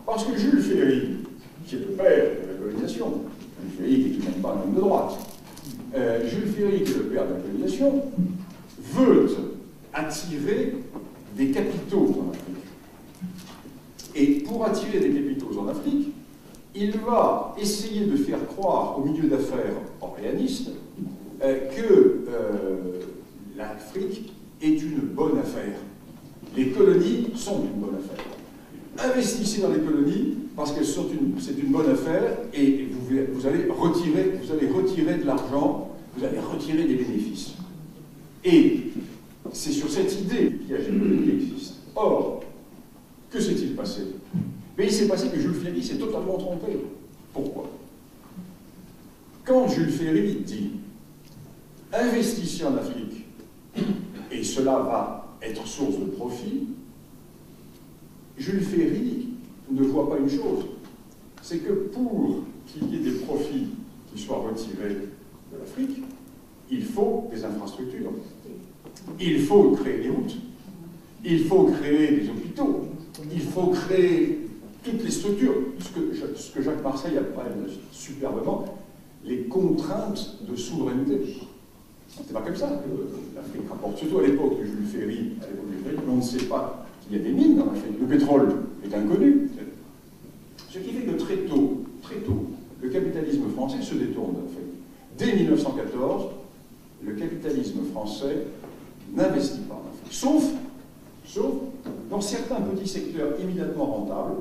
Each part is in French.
Parce que Jules Ferry, qui est le père de la colonisation, Jules Ferry qui est tout de même pas un homme de droite, Jules Ferry, qui est le père de la colonisation, veut attirer des capitaux en Afrique. Et pour attirer des capitaux en Afrique, il va essayer de faire croire au milieu d'affaires orléaniste que l'Afrique est une bonne affaire. Les colonies sont une bonne affaire. Investissez dans les colonies parce que c'est une bonne affaire et vous allez retirer de l'argent, vous allez retirer des bénéfices. Et c'est sur cette idée qu'il y a une colonie qui existe. Or, que s'est-il passé? Mais il s'est passé que Jules Ferry s'est totalement trompé. Pourquoi? Quand Jules Ferry dit « investissez en Afrique et cela va être source de profit », Jules Ferry ne voit pas une chose, c'est que pour qu'il y ait des profits qui soient retirés de l'Afrique, il faut des infrastructures, il faut créer des routes, il faut créer des hôpitaux, il faut créer toutes les structures, ce que Jacques Marseille appelle superbement les contraintes de souveraineté. C'est pas comme ça que l'Afrique rapporte, surtout à l'époque de Jules Ferry, on ne sait pas qu'il y a des mines en Afrique, le pétrole est inconnu. Ce qui fait que très tôt, le capitalisme français se détourne de l'Afrique. Dès 1914, le capitalisme français n'investit pas en Afrique, sauf dans certains petits secteurs immédiatement rentables,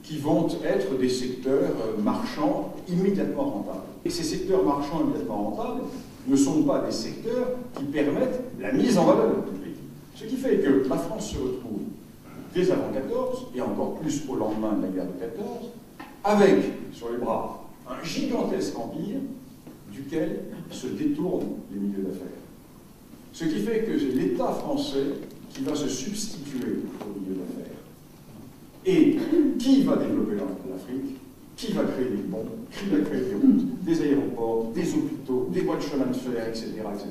qui vont être des secteurs marchands immédiatement rentables. Et ces secteurs marchands immédiatement rentables ne sont pas des secteurs qui permettent la mise en valeur du pays. Ce qui fait que la France se retrouve, dès avant 14, et encore plus au lendemain de la guerre de 14, avec, sur les bras, un gigantesque empire duquel se détournent les milieux d'affaires. Ce qui fait que c'est l'État français qui va se substituer au milieu d'affaires. Et qui va développer l'Afrique? Qui va créer des ponts? Qui va créer des routes, des aéroports, des hôpitaux, des voies de chemin de fer, etc., etc.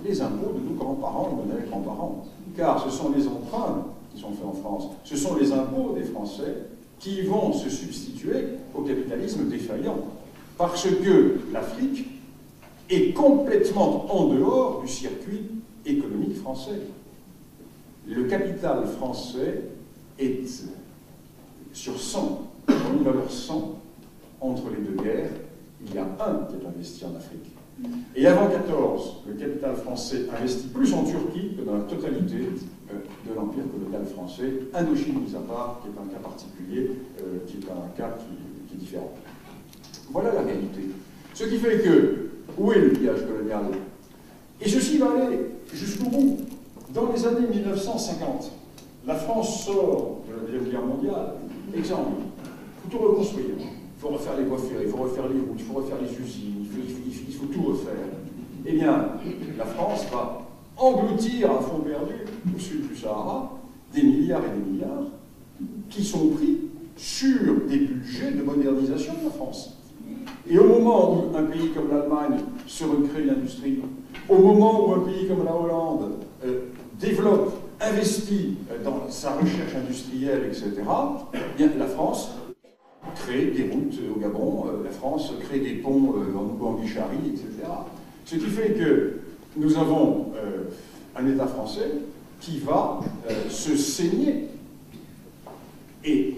Les impôts de nos grands-parents et de nos grands-parents. Car ce sont les emprunts qui sont faits en France. Ce sont les impôts des Français qui vont se substituer au capitalisme défaillant. Parce que l'Afrique est complètement en dehors du circuit économique français. Le capital français est sur 100, dans une valeur 100, entre les deux guerres, il y a un qui est investi en Afrique. Et avant 14, le capital français investit plus en Turquie que dans la totalité de l'empire colonial français, Indochine mis à part, qui est un cas particulier, qui est un cas qui est différent. Voilà la réalité. Ce qui fait que, où est le pillage colonial? Et ceci va aller jusqu'au bout. Dans les années 1950, la France sort de la Deuxième Guerre mondiale. Exemple, il faut tout reconstruire. Il faut refaire les voies ferrées, il faut refaire les routes, il faut refaire les usines, il faut tout refaire. Eh bien, la France va engloutir à fond perdu, au sud du Sahara, des milliards et des milliards qui sont pris sur des budgets de modernisation de la France. Et au moment où un pays comme l'Allemagne se recrée l'industrie, au moment où un pays comme la Hollande développe, investit dans sa recherche industrielle, etc., bien, la France crée des routes au Gabon, la France crée des ponts en Guichari, etc. Ce qui fait que nous avons un État français qui va se saigner. Et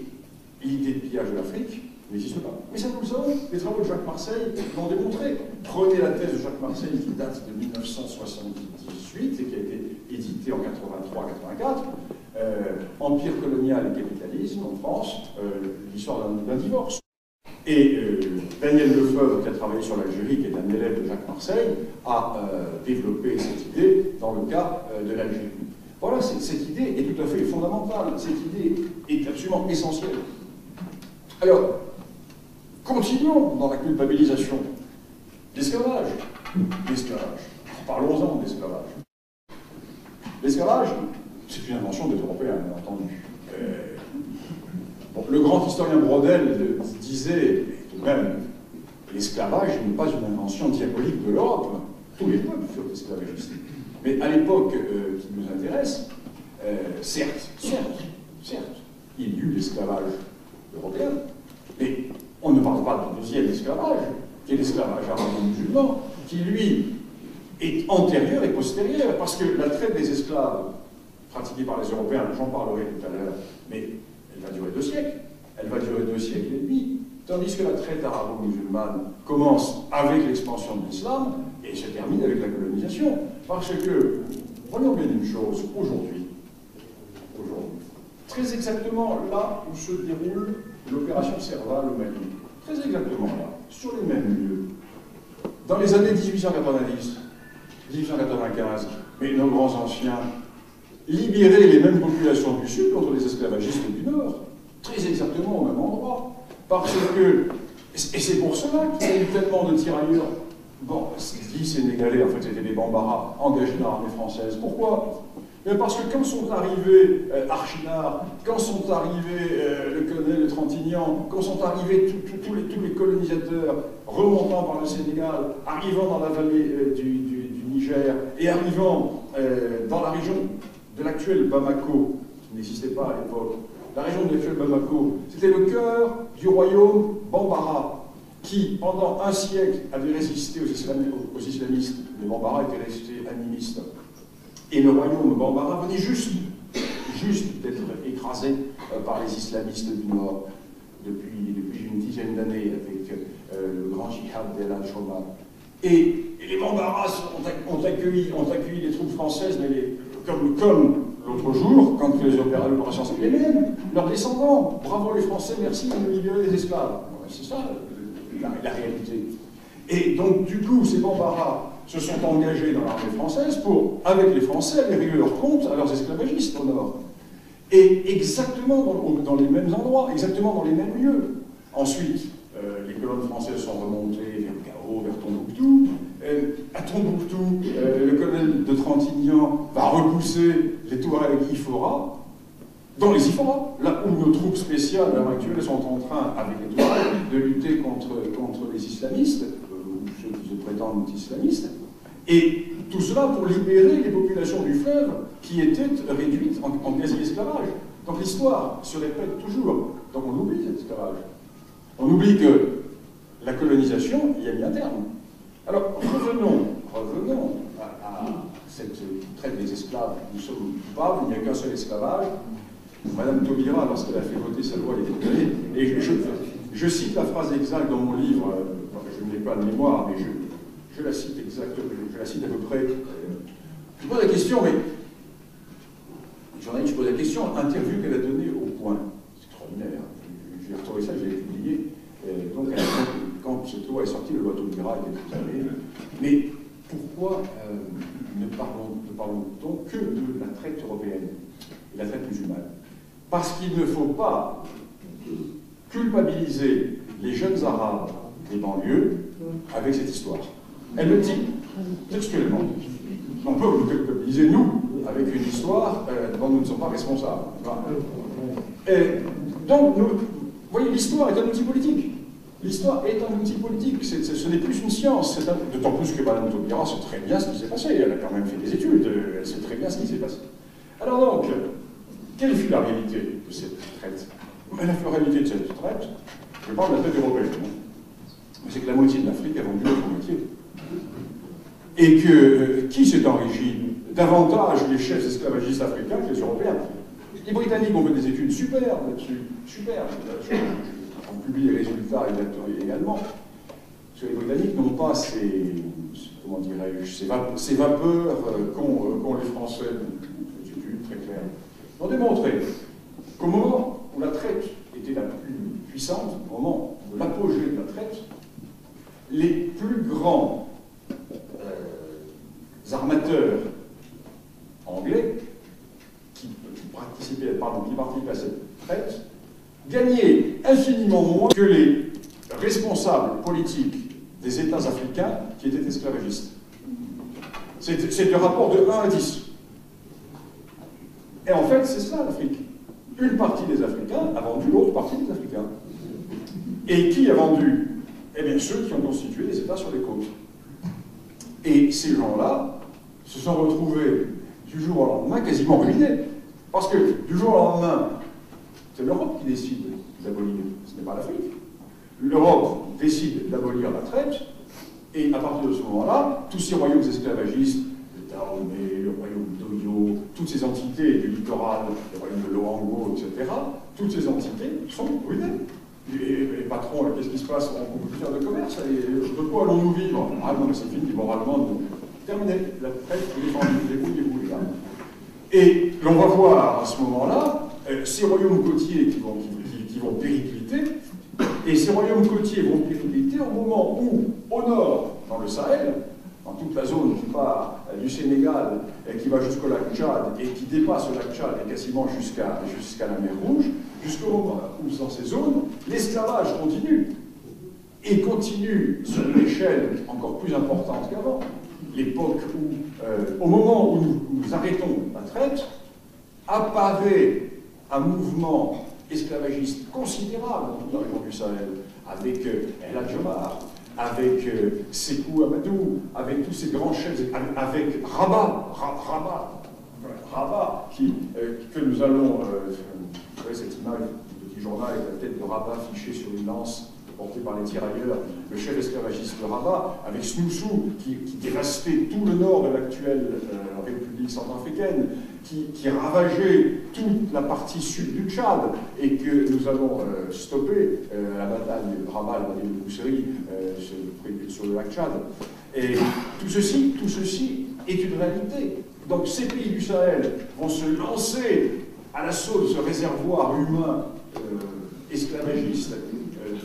l'idée de pillage de l'Afrique n'existe pas. Mais ça, nous le savons, les travaux de Jacques Marseille l'ont démontré. Prenez la thèse de Jacques Marseille qui date de 1978 et qui a été éditée en 83-84, Empire colonial et capitalisme en France, l'histoire d'un divorce. Et Daniel Lefebvre, qui a travaillé sur l'Algérie, qui est un élève de Jacques Marseille, a développé cette idée dans le cas de l'Algérie. Voilà, cette idée est tout à fait fondamentale, cette idée est absolument essentielle. Alors, continuons dans la culpabilisation. L'esclavage. Parlons-en de l'esclavage. L'esclavage, c'est une invention des Européens, bien entendu. Bon, le grand historien Brodel disait, tout de même, l'esclavage n'est pas une invention diabolique de l'Europe. Tous les peuples furent esclavagistes. Mais à l'époque qui nous intéresse, certes, il y eut l'esclavage européen. Mais on ne parle pas du deuxième esclavage, qui est l'esclavage arabo-musulman, qui lui est antérieur et postérieur, parce que la traite des esclaves pratiquée par les Européens, j'en parlerai tout à l'heure, mais elle va durer 2 siècles. Elle va durer 2 siècles et demi. Tandis que la traite arabo-musulmane commence avec l'expansion de l'islam et se termine avec la colonisation. Parce que, voyons bien une chose, aujourd'hui, très exactement là où se déroule l'opération Serval au Mali, très exactement là, sur les mêmes lieux, dans les années 1890, 1895, mais nos grands anciens libéraient les mêmes populations du Sud contre les esclavagistes du Nord, très exactement au même endroit. Parce que, et c'est pour cela qu'il y a eu tellement de tirailleurs, bon, 10 Sénégalais, en fait c'était des Bambara, engagés dans l'armée française. Pourquoi? Parce que quand sont arrivés Archinard, quand sont arrivés le colonel de Trintignant, quand sont arrivés tous les colonisateurs remontant par le Sénégal, arrivant dans la vallée du Niger et arrivant dans la région de l'actuel Bamako, qui n'existait pas à l'époque, la région de l'actuel Bamako, c'était le cœur du royaume Bambara, qui, pendant un siècle, avait résisté aux islamistes. Les Bambara étaient restés animistes. Et le royaume Bambara venait juste d'être écrasé par les islamistes du Nord depuis une dizaine d'années avec le grand djihad d'El Al-Shoba. Et les Bambara ont accueilli les troupes françaises, mais comme l'autre jour, quand les opérations s'appelaient les mêmes, leurs descendants, bravo les Français, merci de nous libérer les esclaves. C'est ça la réalité. Et donc, du coup, ces Bambara se sont engagés dans l'armée française pour, avec les Français, aller régler leur compte à leurs esclavagistes au nord. Et exactement dans les mêmes endroits, exactement dans les mêmes lieux. Ensuite, les colonnes françaises sont remontées vers Gao, vers Tombouctou. À Tombouctou, le colonel de Trintignant va repousser les Touaregs Ifora, dans les Ifora, là où nos troupes spéciales à l'heure actuelle sont en train, avec les Touaregs, de lutter contre les islamistes, ou ceux qui se prétendent islamistes, et tout cela pour libérer les populations du fleuve qui étaient réduites en quasi-esclavage. Donc l'histoire se répète toujours. Donc on oublie cet esclavage. On oublie que la colonisation y a mis un terme. Alors revenons à cette traite des esclaves. Nous sommes coupables, il n'y a qu'un seul esclavage. Madame Taubira, lorsqu'elle a fait voter sa loi, elle était donnée. Et je cite la phrase exacte dans mon livre, je ne l'ai pas de mémoire, mais je la cite exactement, je la cite à peu près. Je pose la question, mais le journaliste pose la question, interview qu'elle a donnée au Point. C'est extraordinaire. J'ai retrouvé ça, je l'ai publié. Donc, quand cette loi est sortie, la loi Taubira était tout à l'heure. Mais pourquoi ne parlons-nous que de la traite européenne et la traite musulmane? Parce qu'il ne faut pas culpabiliser les jeunes Arabes des banlieues avec cette histoire. Elle le dit textuellement. On peut nous culpabiliser, nous, avec une histoire dont nous ne sommes pas responsables. Donc, vous voyez, l'histoire est un outil politique. L'histoire est un outil politique. Ce n'est plus une science. D'autant plus que Mme Taubira sait très bien ce qui s'est passé. Elle a quand même fait des études. Elle sait très bien ce qui s'est passé. Alors donc, quelle fut la réalité de cette traite? Mais la réalité de cette traite, je parle de la traite européenne, c'est que la moitié de l'Afrique a vendu l'autre moitié. Et que qui s'est enrichi davantage les chefs esclavagistes africains que les Européens? Les Britanniques ont fait des études super là-dessus, super. On publie les résultats également. Parce que les Britanniques n'ont pas comment dirais-je, ces vapeurs qu'ont les Français. Des études très claires. Ils ont démontré qu'au moment où la traite était la plus puissante, au moment de l'apogée de la traite, les plus grands armateurs anglais qui participaient à cette traite gagnaient infiniment moins que les responsables politiques des États africains qui étaient esclavagistes. C'est le rapport de 1 à 10. Et en fait, c'est cela l'Afrique. Une partie des Africains a vendu l'autre partie des Africains. Et qui a vendu? Eh bien, ceux qui ont constitué les États sur les côtes. Et ces gens-là se sont retrouvés du jour au lendemain quasiment ruinés. Parce que du jour au lendemain, c'est l'Europe qui décide d'abolir n'est pas l'Afrique. L'Europe décide d'abolir la traite, et à partir de ce moment-là, tous ces royaumes esclavagistes, le Dahomey, le royaume d'Oyo, toutes ces entités du littoral, le royaume de Loango, etc., toutes ces entités sont ruinées. Et patron, qu'est-ce qui se passe? On peut plus faire de commerce, de quoi allons-nous vivre? Ah non, mais c'est fini, moralement, nous. Terminé, la traite est défendue, débrouillez-vous, les gars. Et l'on va voir à ce moment-là ces royaumes côtiers qui vont péricliter, et ces royaumes côtiers vont péricliter au moment où, au nord, dans le Sahel, dans toute la zone qui part du Sénégal, et qui va jusqu'au lac Tchad, et qui dépasse le lac Tchad et quasiment jusqu'à la mer Rouge, jusqu'au moment où, dans ces zones, l'esclavage continue. Et continue sur une échelle encore plus importante qu'avant. L'époque où, au moment où nous arrêtons la traite, apparaît un mouvement esclavagiste considérable dans la région du Sahel, avec El Hadj Omar, avec Sékou Amadou, avec tous ces grands chefs, avec Rabat, que nous allons, vous voyez cette image du petit journal avec la tête de Rabat fichée sur une lance, porté par les tirailleurs, le chef esclavagiste de Rabat, avec Snoussou, qui dévastait tout le nord de l'actuelle République centrafricaine, qui ravageait toute la partie sud du Tchad, et que nous allons stopper la bataille de Rabat, la bataille de Bousserie, sur le lac Tchad. Et tout ceci est une réalité. Donc ces pays du Sahel vont se lancer à l'assaut de ce réservoir humain esclavagiste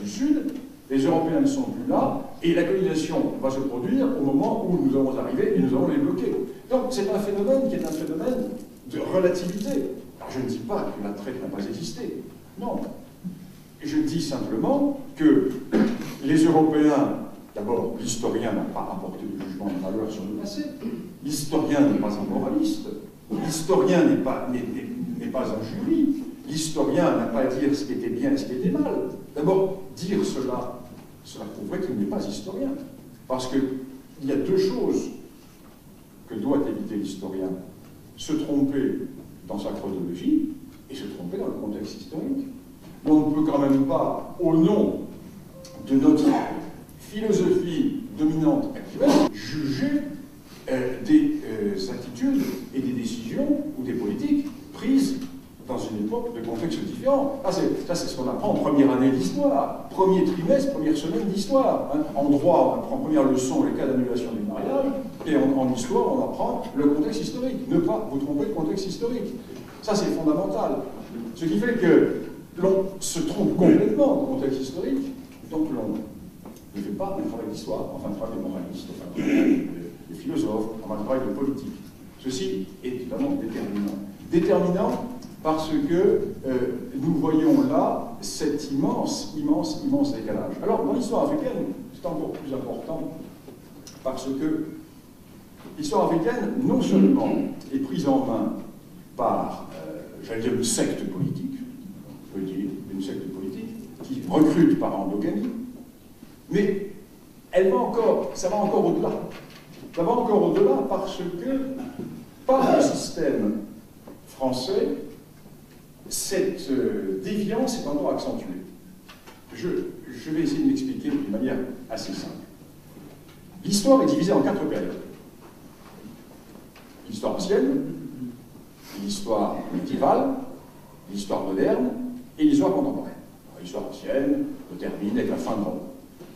du Sud. Les Européens ne sont plus là, et la colonisation va se produire au moment où nous allons arriver et nous allons les bloquer. Donc c'est un phénomène qui est un phénomène de relativité. Alors, je ne dis pas que la traite n'a pas existé, non. Je dis simplement que les Européens, d'abord, l'historien n'a pas apporté de jugement de valeur sur le passé, l'historien n'est pas un moraliste, l'historien n'est pas un jury, l'historien n'a pas à dire ce qui était bien et ce qui était mal. D'abord, dire cela prouverait qu'il n'est pas historien. Parce qu'il y a deux choses que doit éviter l'historien. Se tromper dans sa chronologie et se tromper dans le contexte historique. On ne peut quand même pas, au nom de notre philosophie dominante actuelle, juger des attitudes et des décisions ou des politiques prises dans une époque de contexte différent. Ça, c'est ce qu'on apprend en première année d'histoire, premier trimestre, première semaine d'histoire. Hein. En droit, on apprend en première leçon les cas d'annulation du mariage, et en histoire, on apprend le contexte historique. Ne pas vous tromper de contexte historique. Ça, c'est fondamental. Ce qui fait que l'on se trompe complètement du contexte historique, donc l'on ne fait pas le travail d'histoire, enfin le travail des moralistes, enfin le travail des philosophes, enfin le travail de politique. Ceci est évidemment déterminant. Déterminant parce que nous voyons là cet immense décalage. Alors, dans l'histoire africaine, c'est encore plus important parce que l'histoire africaine, non seulement est prise en main par, j'allais dire, une secte politique, on peut dire une secte politique, qui recrute par endogamie, mais ça va encore au-delà. Ça va encore au-delà parce que, par le système français, cette déviance est encore accentuée. Je vais essayer de m'expliquer d'une manière assez simple. L'histoire est divisée en 4 périodes. L'histoire ancienne, l'histoire médiévale, l'histoire moderne et l'histoire contemporaine. L'histoire ancienne se termine avec la fin de Rome.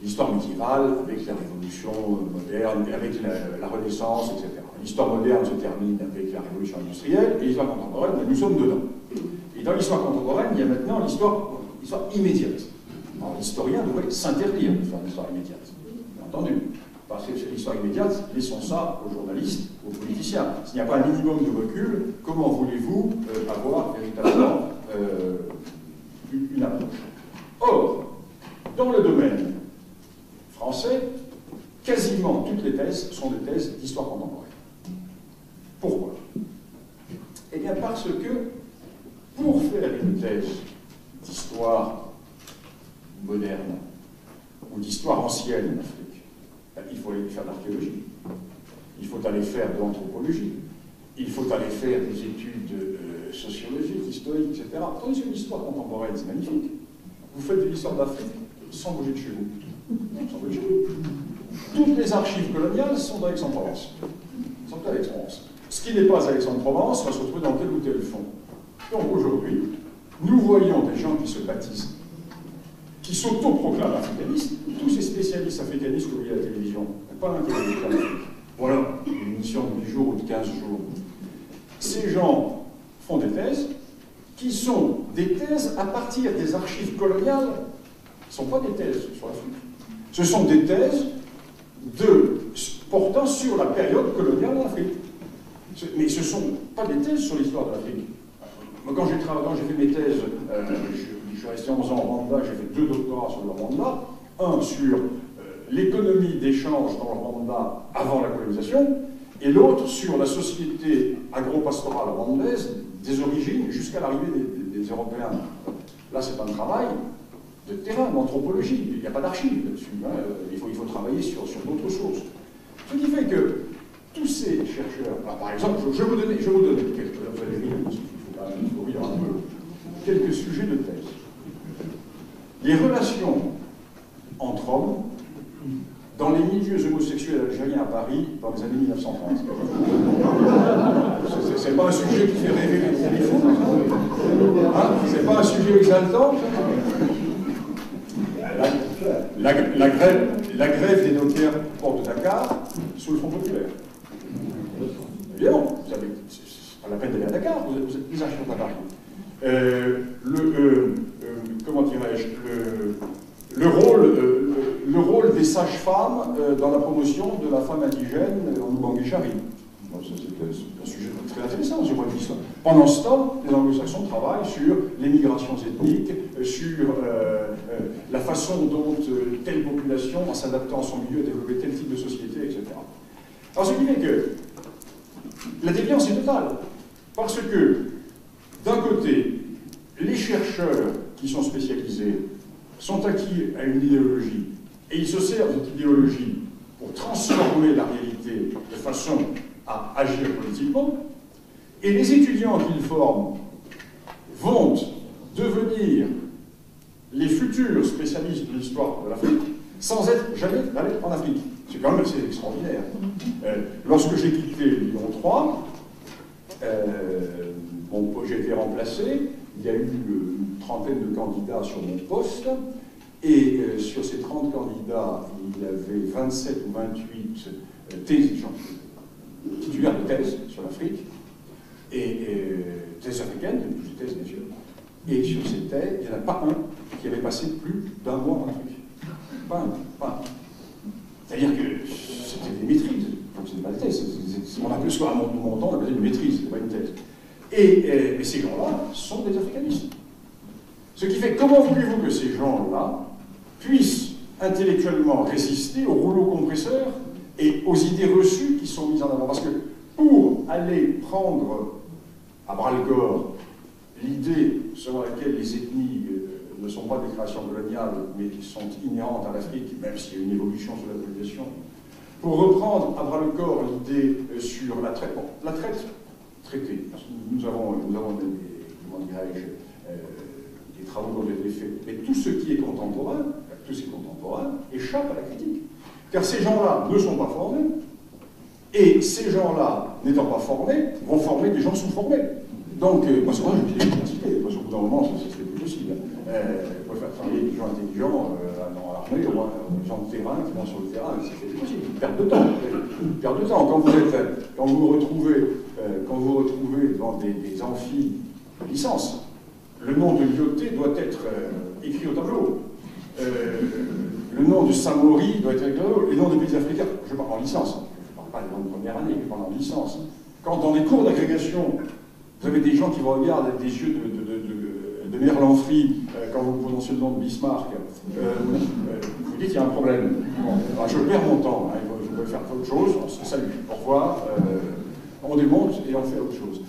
L'histoire médiévale avec la révolution moderne, avec la Renaissance, etc. L'histoire moderne se termine avec la révolution industrielle et l'histoire contemporaine, nous sommes dedans. Et dans l'histoire contemporaine, il y a maintenant l'histoire immédiate. Alors l'historien devrait s'interdire de faire l'histoire immédiate, bien entendu. Parce que l'histoire immédiate, laissons ça aux journalistes, aux politiciens. S'il n'y a pas un minimum de recul, comment voulez-vous avoir véritablement une approche? Or, dans le domaine français, quasiment toutes les thèses sont des thèses d'histoire contemporaine. Pourquoi? Eh bien parce que pour faire une thèse d'histoire moderne ou d'histoire ancienne en Afrique, il faut aller faire de l'archéologie, il faut aller faire de l'anthropologie, il faut aller faire des études sociologiques, historiques, etc. Tandis que l'histoire contemporaine, c'est magnifique. vous faites de l'histoire d'Afrique sans bouger de chez vous. Sans bouger de chez vous. Toutes les archives coloniales sont à Aix-en-Provence. Sont à Aix-en-Provence. Ce qui n'est pas à Aix-en-Provence va se retrouver dans tel ou tel fond. Donc aujourd'hui, nous voyons des gens qui se baptisent, qui s'autoproclament africanistes, tous ces spécialistes africanistes que vous voyez à la télévision, pas un télévision en Afrique. Voilà, une mission de 10 jours ou de 15 jours. Ces gens font des thèses qui sont des thèses à partir des archives coloniales. Ce ne sont pas des thèses sur l'Afrique. Ce sont des thèses portant sur la période coloniale en Afrique. Mais ce ne sont pas des thèses sur l'histoire de l'Afrique. Quand j'ai fait mes thèses, je suis resté 11 ans au Rwanda, j'ai fait 2 doctorats sur le Rwanda, un sur l'économie d'échange dans le Rwanda avant la colonisation, et l'autre sur la société agro-pastorale rwandaise des origines jusqu'à l'arrivée des Européens. Là, c'est un travail de terrain, d'anthropologie, il n'y a pas d'archives là-dessus, hein. Il faut travailler sur d'autres sources. Ce qui fait que tous ces chercheurs, par exemple, je vais vous donner quelques, vous allez rire, il faut rire un peu, quelques sujets de thèse. Les relations entre hommes dans les milieux homosexuels algériens à Paris dans les années 1930. C'est pas un sujet qui fait rêver les fous, hein? C'est pas un sujet exaltant. La grève des dockers porte de Dakar sous le Front populaire. Évidemment, c'est pas la peine d'aller à Dakar, vous êtes plus architecte à Paris. Comment dirais-je, le rôle des sages-femmes dans la promotion de la femme indigène en Oubangui-Chari. C'est un sujet très intéressant, je crois, de l'histoire. Pendant ce temps, les anglo-saxons travaillent sur les migrations ethniques, sur la façon dont telle population, en s'adaptant à son milieu, a développé tel type de société, etc. Alors, ce qui fait que la déviance est totale. Parce que, d'un côté, les chercheurs qui sont spécialisés sont acquis à une idéologie, et ils se servent de cette idéologie pour transformer la réalité de façon à agir politiquement, et les étudiants qu'ils forment vont devenir les futurs spécialistes de l'histoire de l'Afrique sans être jamais allés en Afrique. C'est quand même assez extraordinaire. Lorsque j'ai quitté Lyon 3, j'ai été remplacé, il y a eu une trentaine de candidats sur mon poste, et sur ces 30 candidats, il y avait 27 ou 28 titulaires de thèse sur l'Afrique, et thèses africaines, des thèses bien sûr. Et sur ces thèses, il n'y en a pas un qui avait passé plus d'1 mois en Afrique. Pas un. C'est-à-dire que c'était des maîtrises. Donc ce n'est pas des thèses. On appelait soit à mon temps, on appelait une maîtrise, ce n'est pas une thèse. Et ces gens-là sont des africanistes. Ce qui fait, comment voulez-vous que ces gens-là puissent intellectuellement résister au rouleau compresseur et aux idées reçues qui sont mises en avant? Parce que pour aller prendre à bras-le-corps l'idée selon laquelle les ethnies ne sont pas des créations coloniales, mais sont inhérentes à l'Afrique, même s'il y a une évolution sur la colonisation, pour reprendre à bras-le-corps l'idée sur la traite, bon, la traite, traité, nous avons des travaux qui ont été faits, mais tout ce qui est contemporain, échappe à la critique. Car ces gens-là ne sont pas formés, et ces gens-là, n'étant pas formés, vont former des gens sous-formés. Donc, parce que moi, je dis l'université, parce qu'au bout d'un moment, ça serait plus possible. Il faut faire travailler des gens intelligents dans l'armée, ou des gens de terrain qui vont sur le terrain, c'est plus possible. Perte de temps. Perte de temps. Quand vous vous retrouvez devant des amphis de licence, le nom de Lyoté doit être écrit au tableau. Le nom de Samori doit être écrit au tableau. Les noms des pays africains, je parle en licence. Je ne parle pas des noms de première année, je parle en licence. Quand dans les cours d'agrégation, vous avez des gens qui vous regardent avec des yeux de merlanfrie quand vous prononcez le nom de Bismarck, vous dites qu'il y a un problème. Bon, je perds mon temps, hein, je peux faire autre chose, on se salue, au revoir, on démonte et on fait autre chose.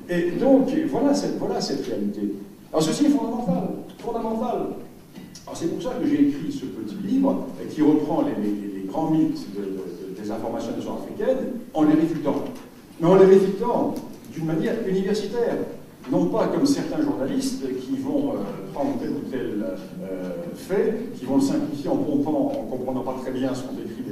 Et donc, voilà cette réalité. Alors ceci est fondamental. Alors c'est pour ça que j'ai écrit ce petit livre qui reprend les grands mythes des informations de l'histoire africaine en les réfutant. Mais en les réfutant d'une manière universitaire. Non pas comme certains journalistes qui vont prendre tel ou tel fait, qui vont le simplifier en comprenant pas très bien ce qu'ont écrit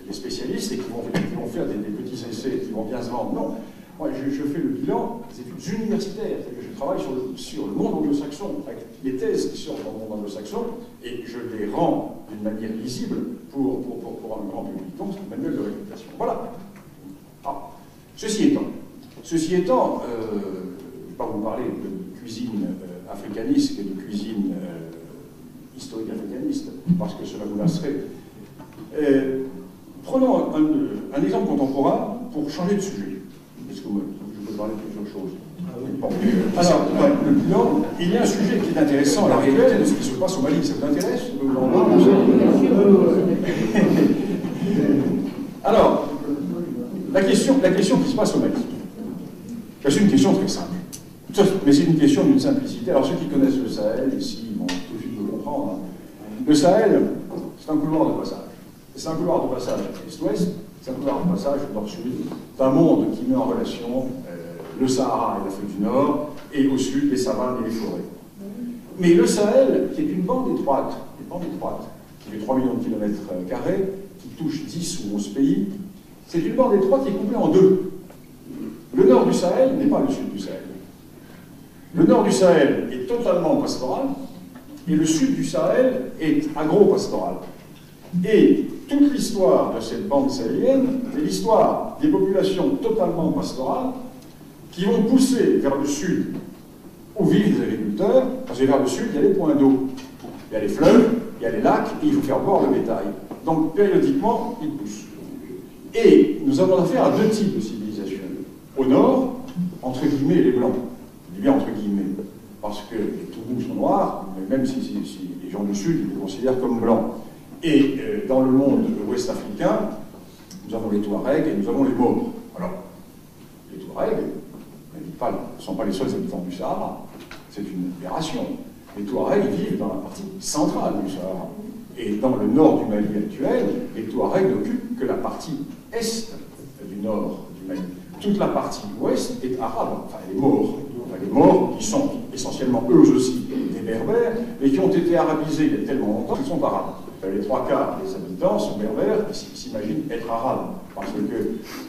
les spécialistes et qui vont faire des petits essais qui vont bien se vendre. Non, moi je fais le bilan des études universitaires, c'est-à-dire que je travaille sur le monde anglo-saxon, avec les thèses qui sortent dans le monde anglo-saxon, et je les rends d'une manière lisible pour un grand public. Donc c'est un manuel de réputation. Voilà. Ah. Ceci étant, je ne vais pas vous parler de cuisine africaniste et de cuisine historique africaniste, parce que cela vous lasserait. Prenons un exemple contemporain pour changer de sujet. Est-ce que je peux parler de plusieurs choses? Bon. Alors, le bilan, il y a un sujet qui est intéressant à la réalité de ce qui se passe au Mali. Ça vous intéresse? Alors, la question qui se passe au Mali, c'est une question très simple. Mais c'est une question d'une simplicité. Alors, ceux qui connaissent le Sahel, ici, vont tout de suite le comprendre. Le Sahel, c'est un couloir de passage. C'est un couloir de passage est-ouest, c'est un couloir de passage nord-sud, d'un monde qui met en relation le Sahara et l'Afrique du Nord, et au sud, les savanes et les forêts. Mais le Sahel, qui est une bande étroite, qui fait 3 millions de kilomètres carrés, qui touche 10 ou 11 pays, c'est une bande étroite qui est coupée en deux. Le nord du Sahel n'est pas le sud du Sahel. Le nord du Sahel est totalement pastoral, et le sud du Sahel est agro-pastoral. Et toute l'histoire de cette bande sahélienne, c'est l'histoire des populations totalement pastorales qui vont pousser vers le sud où vivent les agriculteurs, parce que vers le sud, il y a les points d'eau. Il y a les fleuves, il y a les lacs, et il faut faire boire le bétail. Donc, périodiquement, ils poussent. Et nous avons affaire à deux types de civilisations. Au nord, entre guillemets, les blancs. Je dis bien entre guillemets, parce que les Toubous sont noirs, mais même si les gens du sud, ils les considèrent comme blancs. Et dans le monde ouest africain, nous avons les Touaregs et nous avons les Maures. Alors, les Touaregs ne sont pas les seuls habitants du Sahara. C'est une aberration. Les Touaregs vivent dans la partie centrale du Sahara. Et dans le nord du Mali actuel, les Touaregs n'occupent que la partie est du nord du Mali. Toute la partie ouest est arabe, enfin les Maures. Enfin, les Maures, qui sont essentiellement eux aussi des berbères, et qui ont été arabisés il y a tellement longtemps qu'ils sont arabes. Les 3/4 des habitants sont berbères et s'imaginent être arabes. Parce que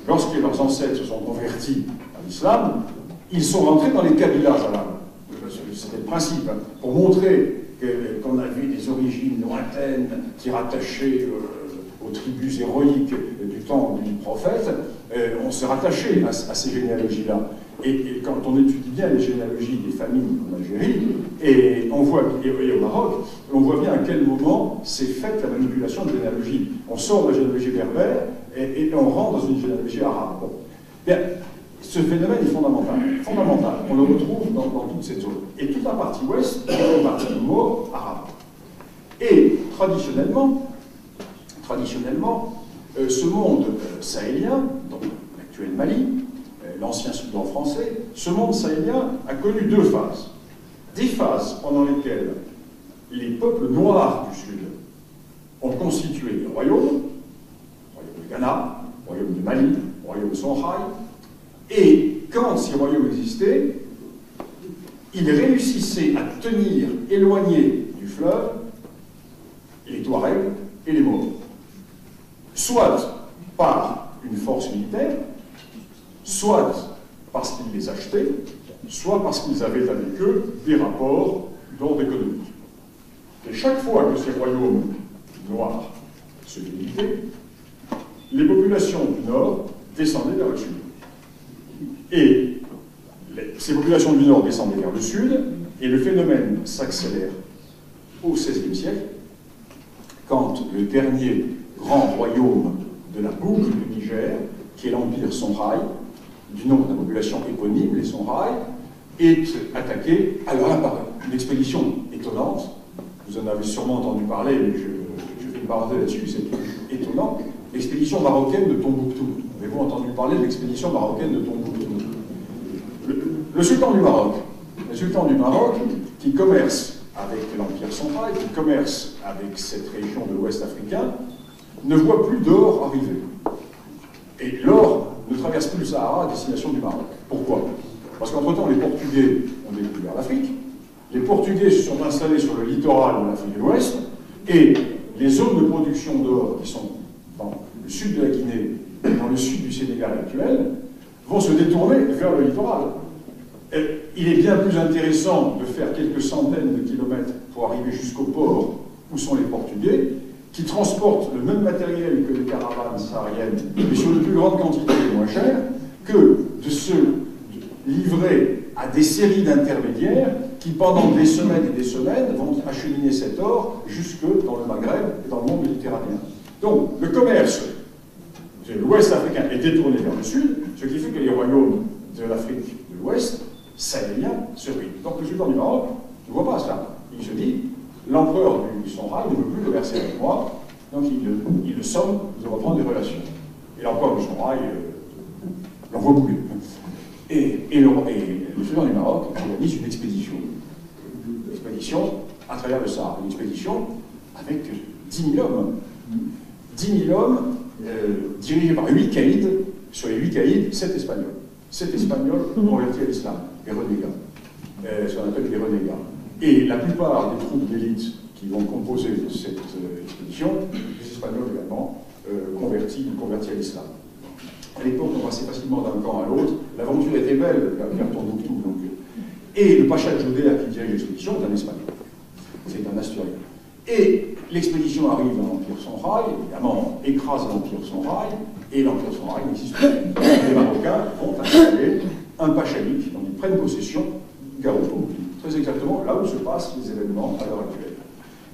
lorsque leurs ancêtres se sont convertis à l'islam, ils sont rentrés dans les Kabylas arabes. C'était le principe, pour montrer qu'on avait des origines lointaines qui rattachaient aux tribus héroïques du temps du prophète. On se rattachait à ces généalogies-là. Et quand on étudie bien les généalogies des familles en Algérie, et au Maroc, on voit bien à quel moment s'est faite la manipulation de généalogie. On sort de la généalogie berbère et on rentre dans une généalogie arabe. Bon. Bien, ce phénomène est fondamental. On le retrouve dans toute cette zone. Et toute la partie ouest est une partie maure arabe. Et traditionnellement, ce monde sahélien, donc l'actuel Mali, l'ancien Soudan français, ce monde sahélien a connu deux phases. Des phases pendant lesquelles les peuples noirs du Sud ont constitué des royaumes, le royaume de Ghana, le royaume du Mali, le royaume de Songhai, et quand ces royaumes existaient, ils réussissaient à tenir éloignés du fleuve les Touaregs et les Maures. Soit par une force militaire, soit parce qu'ils les achetaient, soit parce qu'ils avaient avec eux des rapports d'ordre économique. Et chaque fois que ces royaumes noirs se délitaient, les populations du nord descendaient vers le sud. Et ces populations du nord descendaient vers le sud, et le phénomène s'accélère au XVIe siècle, quand le dernier grand royaume de la boucle du Niger, qui est l'empire Songhai, du nom de la population éponyme, les Songhai, est attaqué. Alors là, par une expédition étonnante, vous en avez sûrement entendu parler, mais je fais une parenthèse là-dessus, c'est étonnant, l'expédition marocaine de Tombouctou. Avez-vous entendu parler de l'expédition marocaine de Tombouctou? Le sultan du Maroc, qui commerce avec l'empire Songhai, qui commerce avec cette région de l'Ouest africain, ne voit plus d'or arriver. Et l'or ne traverse plus le Sahara à destination du Maroc. Pourquoi? Parce qu'entre-temps, les Portugais ont découvert l'Afrique, les Portugais se sont installés sur le littoral de l'Afrique de l'Ouest, et les zones de production d'or qui sont dans le sud de la Guinée et dans le sud du Sénégal actuel vont se détourner vers le littoral. Et il est bien plus intéressant de faire quelques centaines de kilomètres pour arriver jusqu'au port où sont les Portugais, qui transportent le même matériel que les caravanes sahariennes, mais sur de plus grandes quantités et moins chères, que de se livrer à des séries d'intermédiaires qui, pendant des semaines et des semaines, vont acheminer cet or jusque dans le Maghreb et dans le monde méditerranéen. Donc, le commerce de l'Ouest africain est détourné vers le Sud, ce qui fait que les royaumes de l'Afrique de l'Ouest, sahéliens, se ruinent. Donc, le sultan du Maroc ne voit pas ça. Il se dit, l'empereur du Songhai ne veut plus commercer avec moi, donc il le somme de reprendre des relations. Et l'empereur du Songhai n'en voit plus. Et le sultan du Maroc organise une expédition à travers le Sahara, une expédition avec 10 000 hommes. 10 000 hommes dirigés par 8 caïds, sur les 8 caïds, 7 Espagnols. 7 Espagnols convertis à l'islam, les renégats, ce qu'on appelle les renégats. Et la plupart des troupes d'élite qui vont composer cette expédition, les Espagnols également, convertis à l'islam. À l'époque, on passait facilement d'un camp à l'autre. L'aventure était belle, vers Tombouctou. Et le Pacha de Judéa qui dirige l'expédition est un Espagnol. C'est un Asturien. Et l'expédition arrive dans l'Empire Songhai, évidemment, écrase l'Empire Songhai, et l'Empire Songhai n'existe plus. Les Marocains vont installer un Pachaïque, dont ils prennent possession, Gao-Tombouctou. Très exactement là où se passent les événements à l'heure actuelle.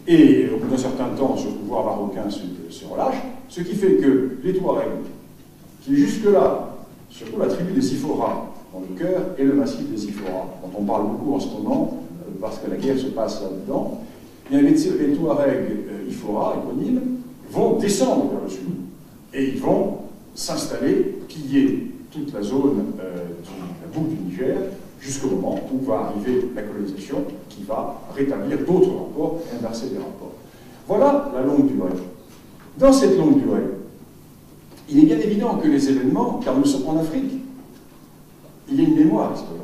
Et au bout d'un certain temps, ce pouvoir marocain se relâche, ce qui fait que les Touaregs, qui jusque-là, surtout la tribu des Sifora, dans le cœur, et le massif des Sifora, dont on parle beaucoup en ce moment, parce que la guerre se passe là-dedans, les Touaregs Ifora, éponymes, vont descendre vers le sud. Et ils vont s'installer, piller toute la zone la boucle du Niger, jusqu'au moment où va arriver la colonisation, qui va rétablir d'autres rapports et inverser les rapports. Voilà la longue durée. Dans cette longue durée, il est bien évident que les événements, car nous sommes en Afrique, il y a une mémoire historique.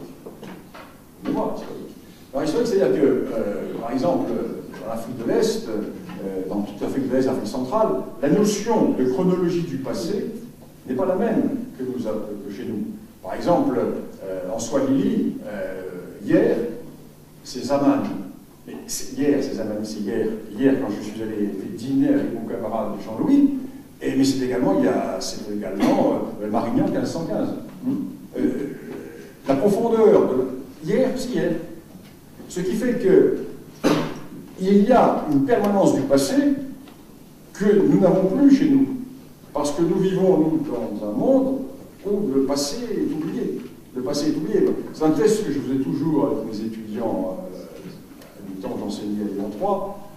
Une mémoire historique. Alors, historique, c'est-à-dire que, par exemple, dans l'Afrique de l'Est, dans toute l'Afrique de l'Est, l'Afrique centrale, la notion de chronologie du passé n'est pas la même que chez nous. Par exemple, en Swahili, hier, c'est Zaman. Hier, c'est Zaman, c'est hier. Hier, quand je suis allé dîner avec mon camarade Jean-Louis, mais c'est également Marignan 1515. La profondeur de hier, c'est hier. Ce qui fait qu'il y a une permanence du passé que nous n'avons plus chez nous. Parce que nous vivons, nous, dans un monde où le passé est oublié. Le passé est oublié. C'est un test que je faisais toujours avec mes étudiants du temps où j'enseignais à Lyon 3.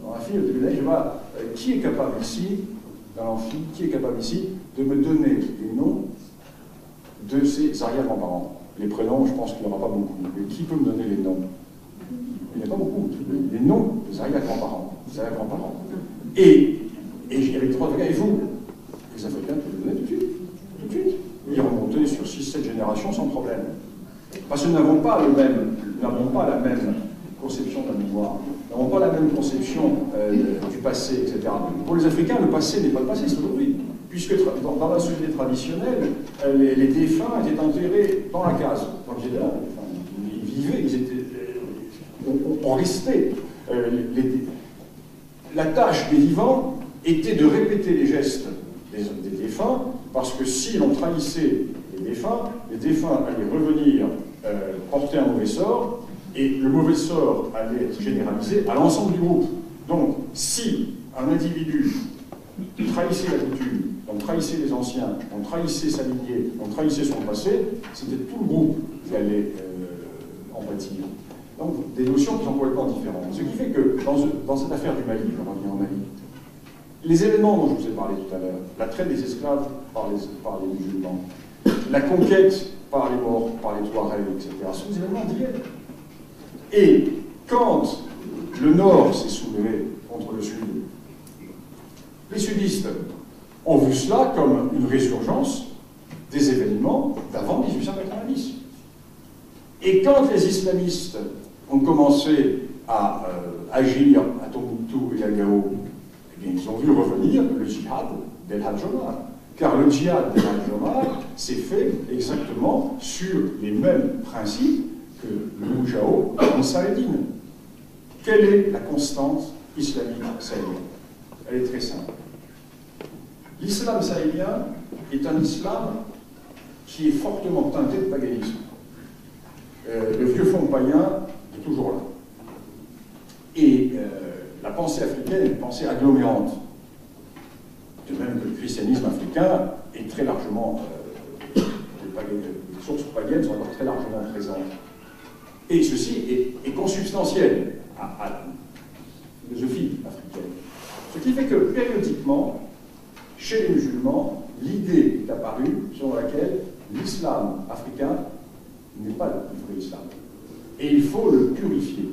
Dans la file, au début de l'année, je dis, qui est capable ici, dans l'amphi, qui est capable ici de me donner les noms de ses arrière-grands-parents? Les prénoms, je pense qu'il n'y en aura pas beaucoup. Mais qui peut me donner les noms? Il n'y a pas beaucoup. Les noms des arrière-grands-parents. Et avec trois Africains, et vous? Les Africains, vous les donnez tout de suite. Tout de suite. Ils remontaient sur 6-7 générations sans problème. Parce que nous n'avons pas la même conception de la mémoire. Nous n'avons pas la même conception du passé, etc. Pour les Africains, le passé n'est pas le passé, c'est aujourd'hui. Puisque dans la société traditionnelle, les défunts étaient enterrés dans la case. Quand j'étais là, ils vivaient, on restait. La tâche des vivants était de répéter les gestes des défunts, parce que si l'on trahissait les défunts allaient revenir porter un mauvais sort, et le mauvais sort allait être généralisé à l'ensemble du groupe. Donc, si un individu trahissait la coutume, on trahissait les anciens, on trahissait sa lignée, on trahissait son passé, c'était tout le groupe qui allait en pâtir. Donc, des notions qui sont complètement différentes. Ce qui fait que, dans cette affaire du Mali, je reviens au Mali, les événements dont je vous ai parlé tout à l'heure, la traite des esclaves par les musulmans, la conquête par les morts, par les Touaregs, etc., sont des événements d'hier. Et quand le Nord s'est soulevé contre le Sud, les sudistes ont vu cela comme une résurgence des événements d'avant 1890. Et quand les islamistes ont commencé à agir à Tombouctou et à Gao, eh bien, ils ont vu revenir le djihad d'El Hadj Omar. Car le djihad d'El Hadj Omar s'est fait exactement sur les mêmes principes que le Moujao Ansar Eddine. Quelle est la constante islamique sahélienne? Elle est très simple. L'islam sahélien est un islam qui est fortement teinté de paganisme. Le vieux fond païen est toujours là. Et la pensée africaine est une pensée agglomérante. De même que le christianisme africain est très largement, les sources païennes sont encore très largement présentes. Et ceci est consubstantiel à la philosophie africaine. Ce qui fait que périodiquement, chez les musulmans, l'idée est apparue selon laquelle l'islam africain n'est pas le vrai islam. Et il faut le purifier.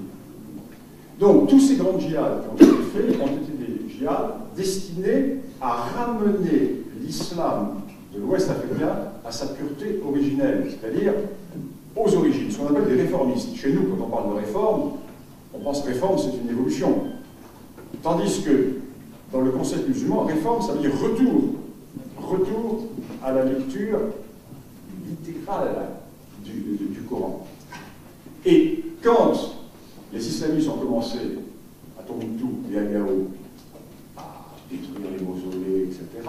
Donc, tous ces grands djihad qui ont été faits ont été des djihad destinés à ramener l'islam de l'Ouest africain à sa pureté originelle, c'est-à-dire aux origines, ce qu'on appelle des réformistes. Chez nous, quand on parle de réforme, on pense que réforme, c'est une évolution. Tandis que, dans le concept musulman, réforme, ça veut dire retour. Retour à la lecture littérale du Coran. Et quand les islamistes ont commencé à Tombouctou et à Gao à détruire les mausolées, etc.,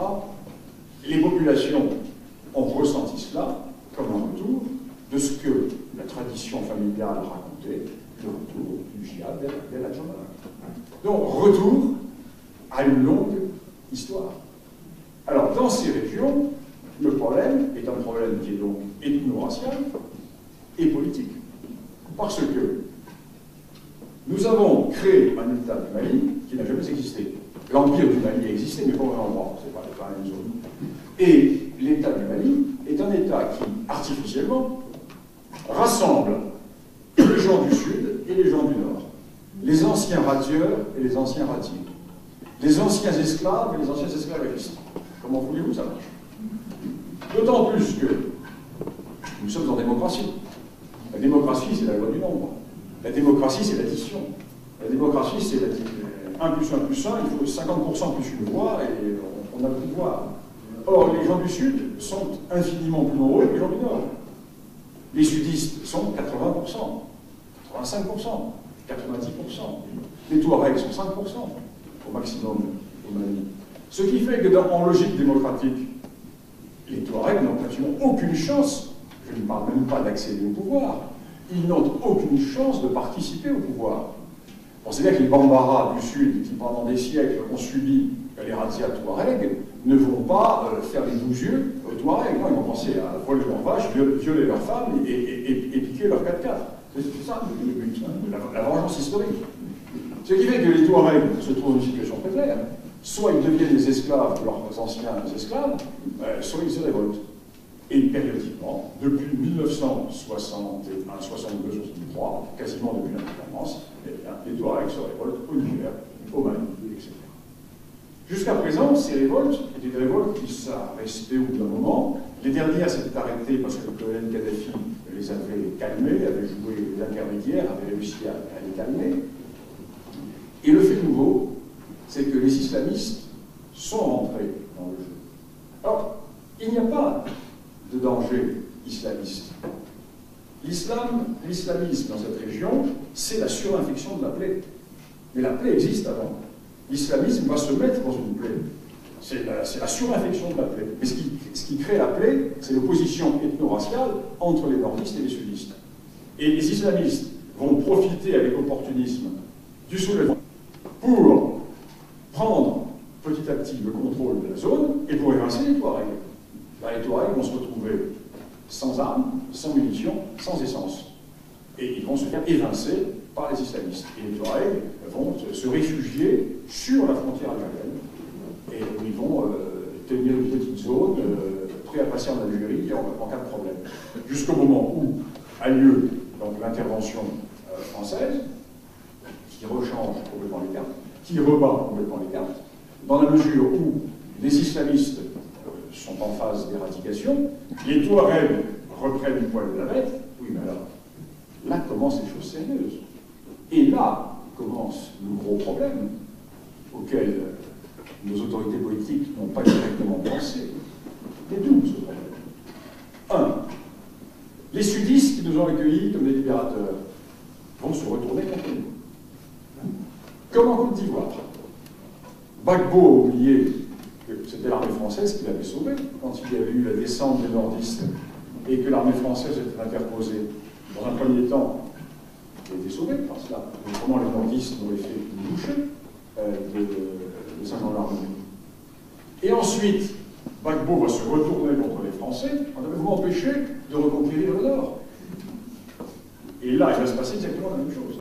les populations ont ressenti cela comme un retour de ce que la tradition familiale racontait, le retour du djihad d'El Hadj Omar. Donc, retour à une longue histoire. Alors, dans ces régions, le problème est un problème qui est donc ethno-racial et politique. Parce que nous avons créé un État du Mali qui n'a jamais existé. L'Empire du Mali a existé, mais pas au même endroit, c'est pas la même zone. Et l'État du Mali est un État qui, artificiellement, rassemble les gens du Sud et les gens du Nord, les anciens radieurs et les anciens radiers, les anciens esclaves et les anciens esclavagistes. Comment voulez-vous ça marche? D'autant plus que nous sommes en démocratie. La démocratie, c'est la loi du nombre. La démocratie, c'est l'addition. La démocratie, c'est 1 plus 1 plus 1, il faut 50% plus une voix et on a le pouvoir. Or, les gens du Sud sont infiniment plus nombreux que les gens du Nord. Les sudistes sont 80%, 85%, 90%. Les Touaregs sont 5% au maximum au Mali. Ce qui fait que, en logique démocratique, les Touaregs n'ont absolument aucune chance, je ne parle même pas d'accéder au pouvoir, ils n'ont aucune chance de participer au pouvoir. On sait bien que les Bambara du Sud, qui pendant des siècles ont subi les razzias Touaregs, ne vont pas faire les 12 yeux aux Touaregs. Non, ils vont penser à voler leurs vaches, violer leurs femmes et piquer leurs 4x4. C'est ça le but, la vengeance historique. Ce qui fait que les Touaregs se trouvent dans une situation très claire. Soit ils deviennent les esclaves de leurs anciens esclaves, soit ils se révoltent. Et périodiquement, depuis 1961, 62, 63, quasiment depuis l'indépendance, les Touaregs se révoltent au Niger, au Mali, etc. Jusqu'à présent, ces révoltes étaient des révoltes qui s'arrêtaient au bout d'un moment. Les dernières s'étaient arrêtées parce que le colonel Kadhafi les avait calmés, avait joué l'intermédiaire, avait réussi à les calmer. Et le fait nouveau, c'est que les islamistes sont rentrés dans le jeu. Alors, il n'y a pas de danger islamiste. L'islamisme dans cette région, c'est la surinfection de la plaie. Mais la plaie existe avant. L'islamisme va se mettre dans une plaie. C'est la surinfection de la plaie. Mais ce qui crée la plaie, c'est l'opposition ethno-raciale entre les nordistes et les sudistes. Et les islamistes vont profiter avec opportunisme du soulèvement pour prendre petit à petit le contrôle de la zone et pour évincer les Touaregs. Les Touaregs vont se retrouver sans armes, sans munitions, sans essence. Et ils vont se faire évincer par les islamistes. Et les Touaregs vont se réfugier sur la frontière algérienne et ils vont tenir une petite zone prêt à passer en Algérie en cas de problème. Jusqu'au moment où a lieu l'intervention française qui rechange complètement les cartes, qui rebat complètement les cartes, dans la mesure où les islamistes sont en phase d'éradication, les Touaregs reprennent le poil de la bête. Oui, mais alors, là commencent les choses sérieuses. Et là commence le gros problème auquel nos autorités politiques n'ont pas directement pensé. Il y a 12 problèmes. 1. Les sudistes qui nous ont accueillis comme des libérateurs vont se retourner contre nous. Comme en Côte d'Ivoire. Gbagbo a oublié que c'était l'armée française qui l'avait sauvé quand il y avait eu la descente des nordistes et que l'armée française était interposée. Dans un premier temps, il a été sauvé par cela. Autrement, les nordistes n'auraient fait une bouchée de sa gendarmerie. Et ensuite, Gbagbo va se retourner contre les Français en disant: vous m'empêchez de reconquérir le Nord. Et là, il va se passer exactement la même chose.